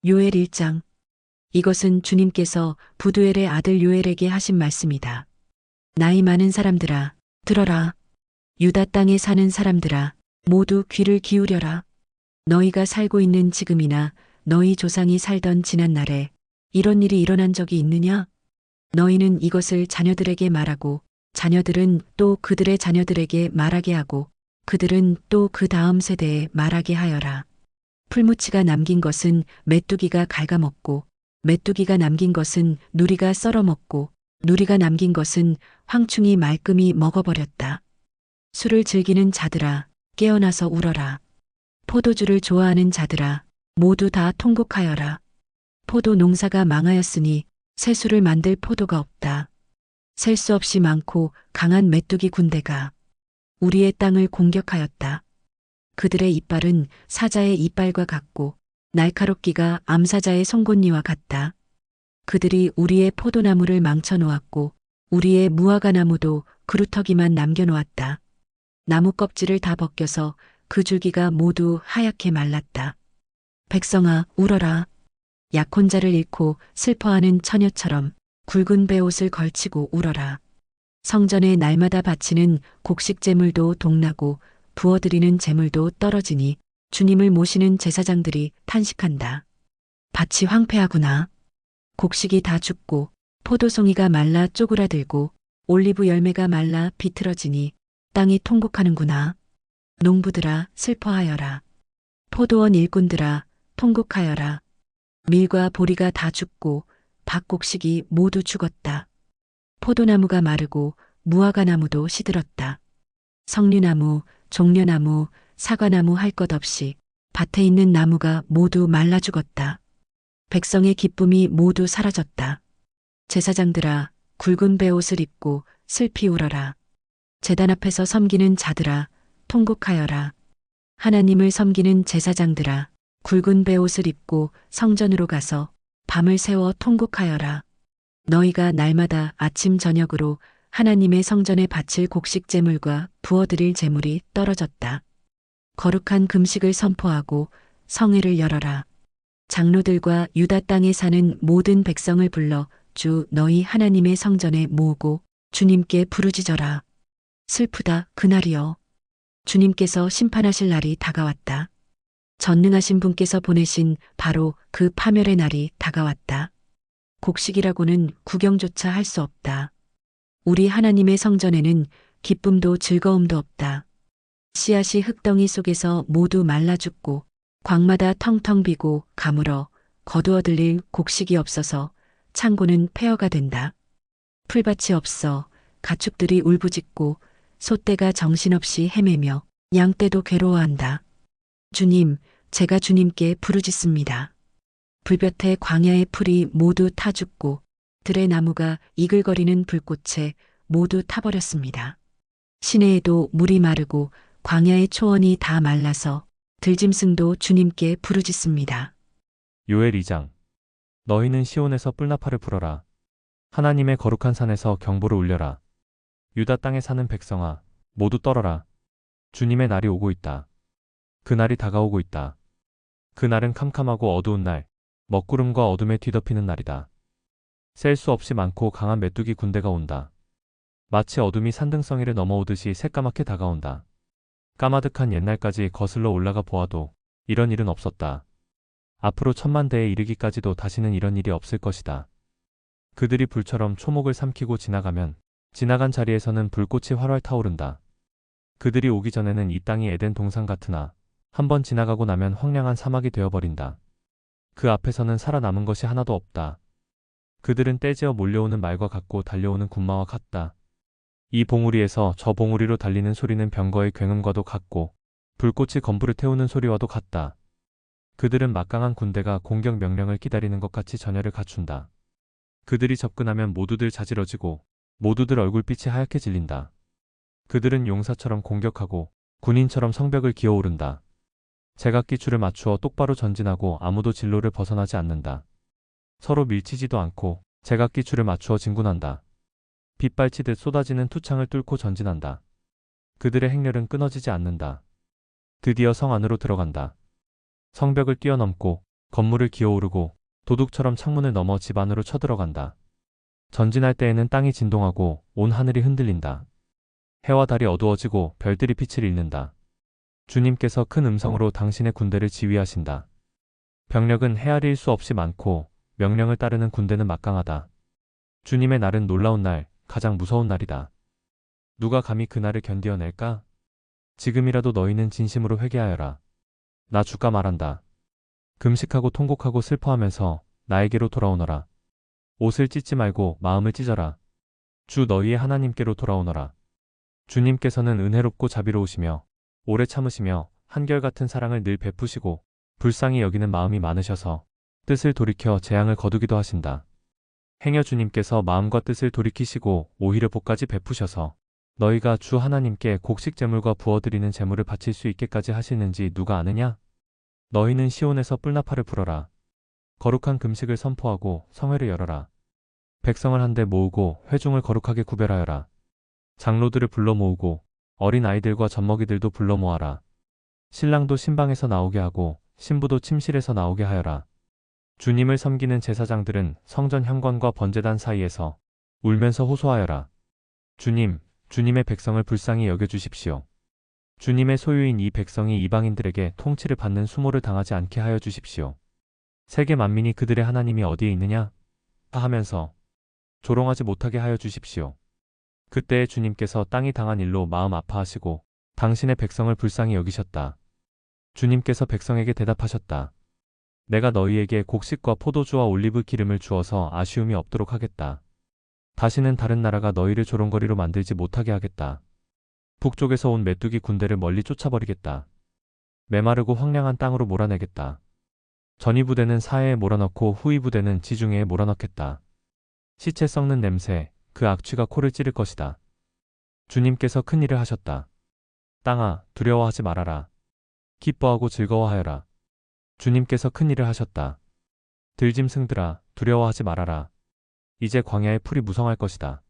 요엘 1장. 이것은 주님께서 부두엘의 아들 요엘에게 하신 말씀이다. 나이 많은 사람들아, 들어라. 유다 땅에 사는 사람들아, 모두 귀를 기울여라. 너희가 살고 있는 지금이나 너희 조상이 살던 지난 날에 이런 일이 일어난 적이 있느냐? 너희는 이것을 자녀들에게 말하고 자녀들은 또 그들의 자녀들에게 말하게 하고 그들은 또 그 다음 세대에 말하게 하여라. 풀무치가 남긴 것은 메뚜기가 갉아먹고 메뚜기가 남긴 것은 누리가 썰어먹고 누리가 남긴 것은 황충이 말끔히 먹어버렸다. 술을 즐기는 자들아, 깨어나서 울어라. 포도주를 좋아하는 자들아, 모두 다 통곡하여라. 포도 농사가 망하였으니 새술을 만들 포도가 없다. 셀 수 없이 많고 강한 메뚜기 군대가 우리의 땅을 공격하였다. 그들의 이빨은 사자의 이빨과 같고 날카롭기가 암사자의 송곳니와 같다. 그들이 우리의 포도나무를 망쳐놓았고 우리의 무화과나무도 그루터기만 남겨놓았다. 나무 껍질을 다 벗겨서 그 줄기가 모두 하얗게 말랐다. 백성아, 울어라. 약혼자를 잃고 슬퍼하는 처녀처럼 굵은 베옷을 걸치고 울어라. 성전에 날마다 바치는 곡식 제물도 동나고 부어드리는 제물도 떨어지니 주님을 모시는 제사장들이 탄식한다. 밭이 황폐하구나. 곡식이 다 죽고 포도송이가 말라 쪼그라들고 올리브 열매가 말라 비틀어지니 땅이 통곡하는구나. 농부들아, 슬퍼하여라. 포도원 일꾼들아, 통곡하여라. 밀과 보리가 다 죽고 밭곡식이 모두 죽었다. 포도나무가 마르고 무화과나무도 시들었다. 석류나무, 종려나무, 사과나무 할 것 없이 밭에 있는 나무가 모두 말라 죽었다. 백성의 기쁨이 모두 사라졌다. 제사장들아, 굵은 베옷을 입고 슬피 울어라. 제단 앞에서 섬기는 자들아, 통곡하여라. 하나님을 섬기는 제사장들아, 굵은 베옷을 입고 성전으로 가서 밤을 새워 통곡하여라. 너희가 날마다 아침 저녁으로 하나님의 성전에 바칠 곡식 제물과 부어드릴 제물이 떨어졌다. 거룩한 금식을 선포하고 성회를 열어라. 장로들과 유다 땅에 사는 모든 백성을 불러 주 너희 하나님의 성전에 모으고 주님께 부르짖어라. 슬프다, 그날이여. 주님께서 심판하실 날이 다가왔다. 전능하신 분께서 보내신 바로 그 파멸의 날이 다가왔다. 곡식이라고는 구경조차 할 수 없다. 우리 하나님의 성전에는 기쁨도 즐거움도 없다. 씨앗이 흙덩이 속에서 모두 말라 죽고 광마다 텅텅 비고 가물어 거두어 들릴 곡식이 없어서 창고는 폐허가 된다. 풀밭이 없어 가축들이 울부짖고 소떼가 정신없이 헤매며 양떼도 괴로워한다. 주님, 제가 주님께 부르짖습니다. 불볕에 광야의 풀이 모두 타 죽고 들의 나무가 이글거리는 불꽃에 모두 타버렸습니다. 시내에도 물이 마르고 광야의 초원이 다 말라서 들짐승도 주님께 부르짖습니다. 요엘 2장. 너희는 시온에서 뿔나팔을 불어라. 하나님의 거룩한 산에서 경보를 울려라. 유다 땅에 사는 백성아, 모두 떨어라. 주님의 날이 오고 있다. 그 날이 다가오고 있다. 그 날은 캄캄하고 어두운 날, 먹구름과 어둠에 뒤덮이는 날이다. 셀 수 없이 많고 강한 메뚜기 군대가 온다. 마치 어둠이 산등성이를 넘어오듯이 새까맣게 다가온다. 까마득한 옛날까지 거슬러 올라가 보아도 이런 일은 없었다. 앞으로 천만대에 이르기까지도 다시는 이런 일이 없을 것이다. 그들이 불처럼 초목을 삼키고 지나가면 지나간 자리에서는 불꽃이 활활 타오른다. 그들이 오기 전에는 이 땅이 에덴 동산 같으나 한번 지나가고 나면 황량한 사막이 되어버린다. 그 앞에서는 살아남은 것이 하나도 없다. 그들은 떼지어 몰려오는 말과 같고 달려오는 군마와 같다. 이 봉우리에서 저 봉우리로 달리는 소리는 병거의 굉음과도 같고 불꽃이 건부를 태우는 소리와도 같다. 그들은 막강한 군대가 공격 명령을 기다리는 것 같이 전열을 갖춘다. 그들이 접근하면 모두들 자지러지고 모두들 얼굴빛이 하얗게 질린다. 그들은 용사처럼 공격하고 군인처럼 성벽을 기어오른다. 제각기 줄을 맞추어 똑바로 전진하고 아무도 진로를 벗어나지 않는다. 서로 밀치지도 않고 제각기 줄을 맞추어 진군한다. 빗발치듯 쏟아지는 투창을 뚫고 전진한다. 그들의 행렬은 끊어지지 않는다. 드디어 성 안으로 들어간다. 성벽을 뛰어넘고 건물을 기어오르고 도둑처럼 창문을 넘어 집 안으로 쳐들어간다. 전진할 때에는 땅이 진동하고 온 하늘이 흔들린다. 해와 달이 어두워지고 별들이 빛을 잃는다. 주님께서 큰 음성으로 당신의 군대를 지휘하신다. 병력은 헤아릴 수 없이 많고 명령을 따르는 군대는 막강하다. 주님의 날은 놀라운 날, 가장 무서운 날이다. 누가 감히 그 날을 견디어낼까? 지금이라도 너희는 진심으로 회개하여라. 나 주가 말한다. 금식하고 통곡하고 슬퍼하면서 나에게로 돌아오너라. 옷을 찢지 말고 마음을 찢어라. 주 너희의 하나님께로 돌아오너라. 주님께서는 은혜롭고 자비로우시며 오래 참으시며 한결같은 사랑을 늘 베푸시고 불쌍히 여기는 마음이 많으셔서 뜻을 돌이켜 재앙을 거두기도 하신다. 행여 주님께서 마음과 뜻을 돌이키시고 오히려 복까지 베푸셔서 너희가 주 하나님께 곡식 제물과 부어드리는 제물을 바칠 수 있게까지 하시는지 누가 아느냐? 너희는 시온에서 뿔나팔을 불어라. 거룩한 금식을 선포하고 성회를 열어라. 백성을 한데 모으고 회중을 거룩하게 구별하여라. 장로들을 불러 모으고 어린 아이들과 젖먹이들도 불러 모아라. 신랑도 신방에서 나오게 하고 신부도 침실에서 나오게 하여라. 주님을 섬기는 제사장들은 성전 현관과 번제단 사이에서 울면서 호소하여라. 주님, 주님의 백성을 불쌍히 여겨주십시오. 주님의 소유인 이 백성이 이방인들에게 통치를 받는 수모를 당하지 않게 하여 주십시오. 세계 만민이 그들의 하나님이 어디에 있느냐? 하면서 조롱하지 못하게 하여 주십시오. 그때에 주님께서 땅이 당한 일로 마음 아파하시고 당신의 백성을 불쌍히 여기셨다. 주님께서 백성에게 대답하셨다. 내가 너희에게 곡식과 포도주와 올리브 기름을 주어서 아쉬움이 없도록 하겠다. 다시는 다른 나라가 너희를 조롱거리로 만들지 못하게 하겠다. 북쪽에서 온 메뚜기 군대를 멀리 쫓아버리겠다. 메마르고 황량한 땅으로 몰아내겠다. 전위 부대는 사해에 몰아넣고 후위 부대는 지중해에 몰아넣겠다. 시체 썩는 냄새, 그 악취가 코를 찌를 것이다. 주님께서 큰 일을 하셨다. 땅아, 두려워하지 말아라. 기뻐하고 즐거워하여라. 주님께서 큰 일을 하셨다. 들짐승들아, 두려워하지 말아라. 이제 광야의 풀이 무성할 것이다.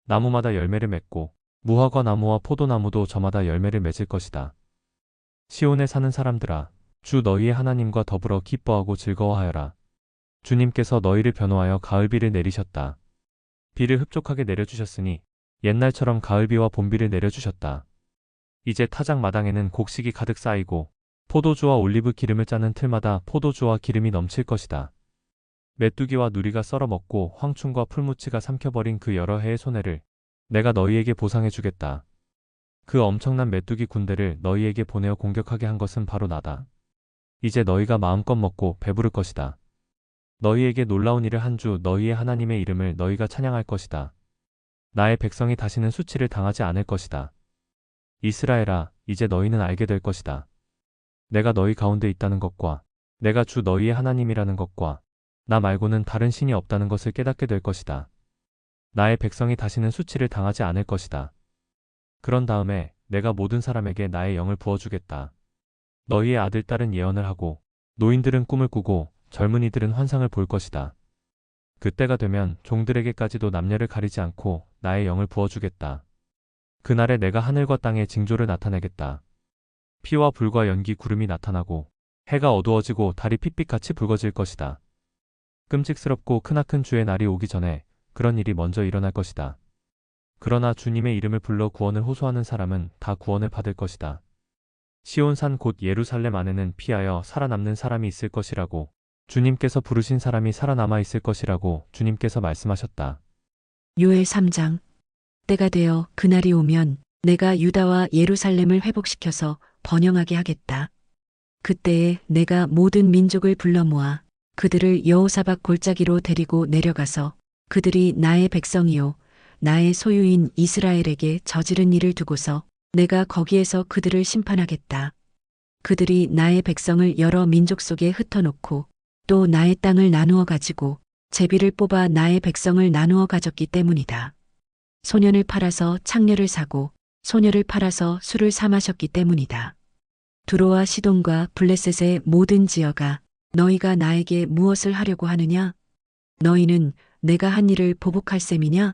나무마다 열매를 맺고 무화과 나무와 포도나무도 저마다 열매를 맺을 것이다. 시온에 사는 사람들아, 주 너희의 하나님과 더불어 기뻐하고 즐거워하여라. 주님께서 너희를 변호하여 가을비를 내리셨다. 비를 흡족하게 내려주셨으니 옛날처럼 가을비와 봄비를 내려주셨다. 이제 타작 마당에는 곡식이 가득 쌓이고 포도주와 올리브 기름을 짜는 틀마다 포도주와 기름이 넘칠 것이다. 메뚜기와 누리가 썰어먹고 황충과 풀무치가 삼켜버린 그 여러 해의 손해를 내가 너희에게 보상해 주겠다. 그 엄청난 메뚜기 군대를 너희에게 보내어 공격하게 한 것은 바로 나다. 이제 너희가 마음껏 먹고 배부를 것이다. 너희에게 놀라운 일을 한 주 너희의 하나님의 이름을 너희가 찬양할 것이다. 나의 백성이 다시는 수치를 당하지 않을 것이다. 이스라엘아, 이제 너희는 알게 될 것이다. 내가 너희 가운데 있다는 것과 내가 주 너희의 하나님이라는 것과 나 말고는 다른 신이 없다는 것을 깨닫게 될 것이다. 나의 백성이 다시는 수치를 당하지 않을 것이다. 그런 다음에 내가 모든 사람에게 나의 영을 부어주겠다. 너희의 아들, 딸은 예언을 하고 노인들은 꿈을 꾸고 젊은이들은 환상을 볼 것이다. 그때가 되면 종들에게까지도 남녀를 가리지 않고 나의 영을 부어주겠다. 그날에 내가 하늘과 땅의 징조를 나타내겠다. 피와 불과 연기, 구름이 나타나고 해가 어두워지고 달이 핏빛같이 붉어질 것이다. 끔찍스럽고 크나큰 주의 날이 오기 전에 그런 일이 먼저 일어날 것이다. 그러나 주님의 이름을 불러 구원을 호소하는 사람은 다 구원을 받을 것이다. 시온산 곧 예루살렘 안에는 피하여 살아남는 사람이 있을 것이라고 주님께서 부르신 사람이 살아남아 있을 것이라고 주님께서 말씀하셨다. 요엘 3장. 때가 되어 그날이 오면 내가 유다와 예루살렘을 회복시켜서 번영하게 하겠다. 그때에 내가 모든 민족을 불러 모아 그들을 여호사밧 골짜기로 데리고 내려가서 그들이 나의 백성이요 나의 소유인 이스라엘에게 저지른 일을 두고서 내가 거기에서 그들을 심판하겠다. 그들이 나의 백성을 여러 민족 속에 흩어놓고 또 나의 땅을 나누어 가지고 제비를 뽑아 나의 백성을 나누어 가졌기 때문이다. 소년을 팔아서 창녀를 사고 소녀를 팔아서 술을 사 마셨기 때문이다. 두로와 시돈과 블레셋의 모든 지어가 너희가 나에게 무엇을 하려고 하느냐? 너희는 내가 한 일을 보복할 셈이냐?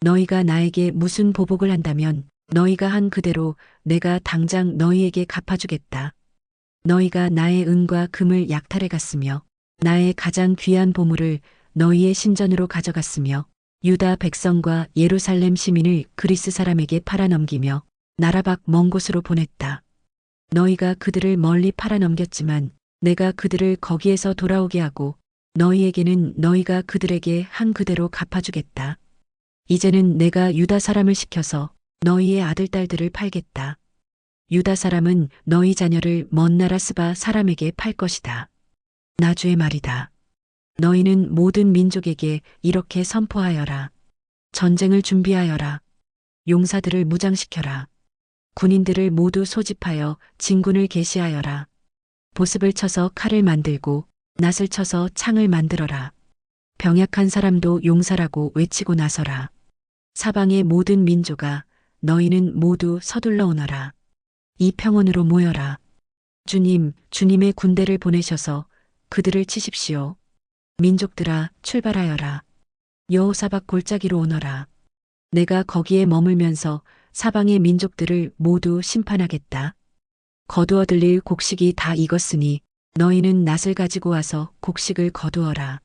너희가 나에게 무슨 보복을 한다면 너희가 한 그대로 내가 당장 너희에게 갚아주겠다. 너희가 나의 은과 금을 약탈해 갔으며 나의 가장 귀한 보물을 너희의 신전으로 가져갔으며 유다 백성과 예루살렘 시민을 그리스 사람에게 팔아넘기며 나라 밖 먼 곳으로 보냈다. 너희가 그들을 멀리 팔아넘겼지만 내가 그들을 거기에서 돌아오게 하고 너희에게는 너희가 그들에게 한 그대로 갚아주겠다. 이제는 내가 유다 사람을 시켜서 너희의 아들, 딸들을 팔겠다. 유다 사람은 너희 자녀를 먼 나라 스바 사람에게 팔 것이다. 나 주의 말이다. 너희는 모든 민족에게 이렇게 선포하여라. 전쟁을 준비하여라. 용사들을 무장시켜라. 군인들을 모두 소집하여 진군을 개시하여라. 보습을 쳐서 칼을 만들고 낫을 쳐서 창을 만들어라. 병약한 사람도 용사라고 외치고 나서라. 사방의 모든 민족아, 너희는 모두 서둘러 오너라. 이 평원으로 모여라. 주님의 군대를 보내셔서 그들을 치십시오. 민족들아, 출발하여라. 여호사박 골짜기로 오너라. 내가 거기에 머물면서 사방의 민족들을 모두 심판하겠다. 거두어 들릴 곡식이 다 익었으니 너희는 낫을 가지고 와서 곡식을 거두어라.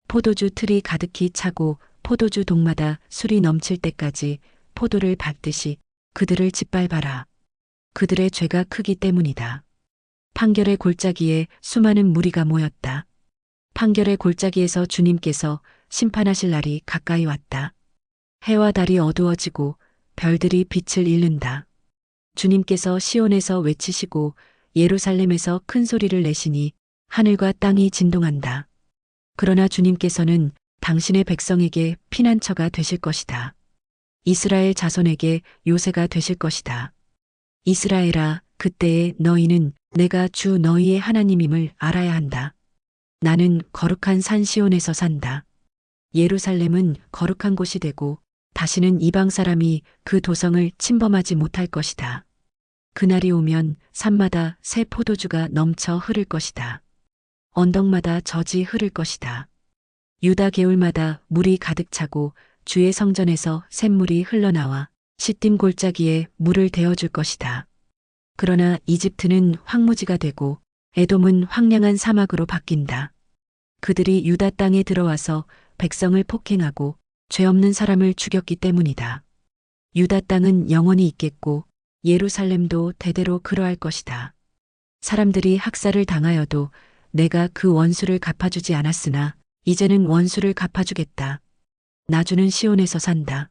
포도주 틀이 가득히 차고 포도주 동마다 술이 넘칠 때까지 포도를 밟듯이 그들을 짓밟아라. 그들의 죄가 크기 때문이다. 판결의 골짜기에 수많은 무리가 모였다. 판결의 골짜기에서 주님께서 심판하실 날이 가까이 왔다. 해와 달이 어두워지고 별들이 빛을 잃는다. 주님께서 시온에서 외치시고 예루살렘에서 큰 소리를 내시니 하늘과 땅이 진동한다. 그러나 주님께서는 당신의 백성에게 피난처가 되실 것이다. 이스라엘 자손에게 요새가 되실 것이다. 이스라엘아, 그때에 너희는 내가 주 너희의 하나님임을 알아야 한다. 나는 거룩한 산 시온에서 산다. 예루살렘은 거룩한 곳이 되고 다시는 이방 사람이 그 도성을 침범하지 못할 것이다. 그날이 오면 산마다 새 포도주가 넘쳐 흐를 것이다. 언덕마다 젖이 흐를 것이다. 유다 개울마다 물이 가득 차고 주의 성전에서 샘물이 흘러나와 시딤 골짜기에 물을 대어줄 것이다. 그러나 이집트는 황무지가 되고 에돔은 황량한 사막으로 바뀐다. 그들이 유다 땅에 들어와서 백성을 폭행하고 죄 없는 사람을 죽였기 때문이다. 유다 땅은 영원히 있겠고 예루살렘도 대대로 그러할 것이다. 사람들이 학살을 당하여도 내가 그 원수를 갚아주지 않았으나 이제는 원수를 갚아주겠다. 나 주는 시온에서 산다.